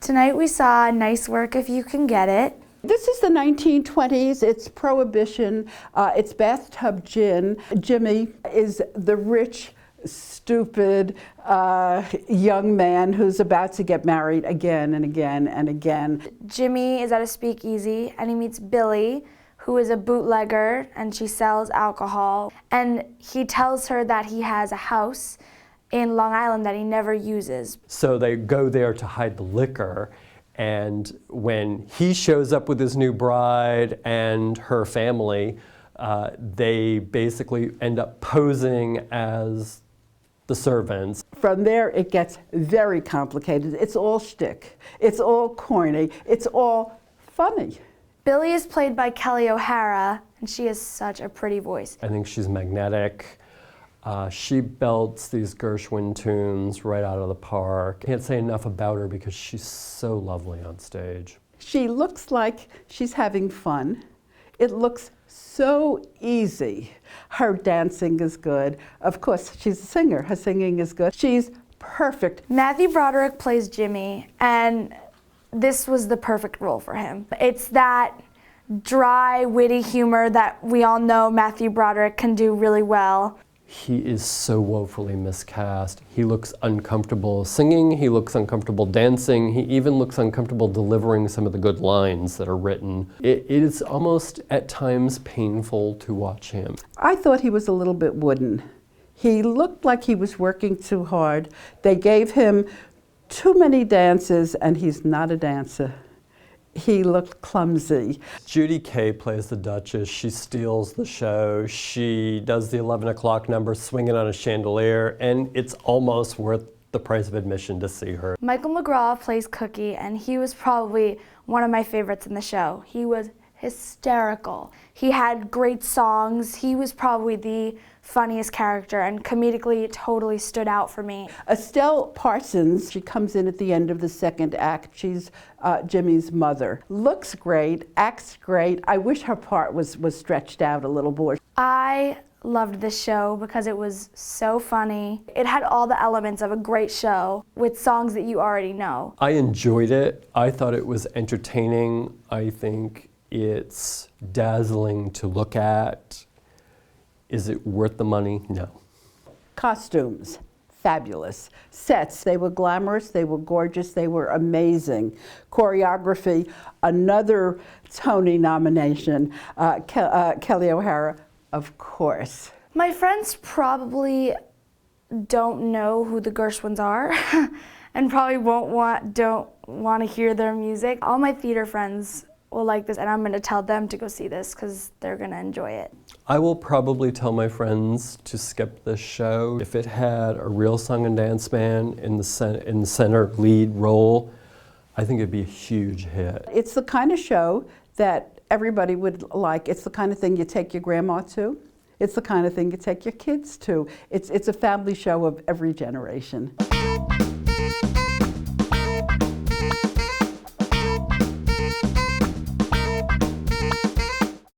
Tonight we saw Nice Work If You Can Get It. This is the 1920s, it's Prohibition, it's bathtub gin. Jimmy is the rich, stupid young man who's about to get married again and again and again. Jimmy is at a speakeasy and he meets Billie, who is a bootlegger, and she sells alcohol. And he tells her that he has a house in Long Island that he never uses. So they go there to hide the liquor, and when he shows up with his new bride and her family, they basically end up posing as the servants. From there it gets very complicated. It's all shtick, it's all corny, it's all funny. Billie is played by Kelli O'Hara, and she has such a pretty voice. I think she's magnetic. She belts these Gershwin tunes right out of the park. Can't say enough about her because she's so lovely on stage. She looks like she's having fun. It looks so easy. Her dancing is good. Of course, she's a singer. Her singing is good. She's perfect. Matthew Broderick plays Jimmy, and this was the perfect role for him. It's that dry, witty humor that we all know Matthew Broderick can do really well. He is so woefully miscast. He looks uncomfortable singing, he looks uncomfortable dancing, he even looks uncomfortable delivering some of the good lines that are written. It is almost at times painful to watch him. I thought he was a little bit wooden. He looked like he was working too hard. They gave him too many dances, and he's not a dancer. He looked clumsy. Judy Kaye plays the Duchess. She steals the show. She does the 11 o'clock number swinging on a chandelier, and it's almost worth the price of admission to see her. Michael McGraw plays Cookie, and he was probably one of my favorites in the show. He was hysterical. He had great songs. He was probably the funniest character, and comedically it totally stood out for me. Estelle Parsons, she comes in at the end of the second act. She's Jimmy's mother. Looks great, acts great. I wish her part was stretched out a little more. I loved this show because it was so funny. It had all the elements of a great show with songs that you already know. I enjoyed it. I thought it was entertaining. I think it's dazzling to look at. Is it worth the money? No. Costumes, fabulous. Sets, they were glamorous, they were gorgeous, they were amazing. Choreography, another Tony nomination. Kelli O'Hara, of course. My friends probably don't know who the Gershwins are and probably don't want to hear their music. All my theater friends will like this, and I'm going to tell them to go see this because they're going to enjoy it. I will probably tell my friends to skip this show. If it had a real song and dance man in the center lead role, I think it'd be a huge hit. It's the kind of show that everybody would like. It's the kind of thing you take your grandma to. It's the kind of thing you take your kids to. It's a family show of every generation.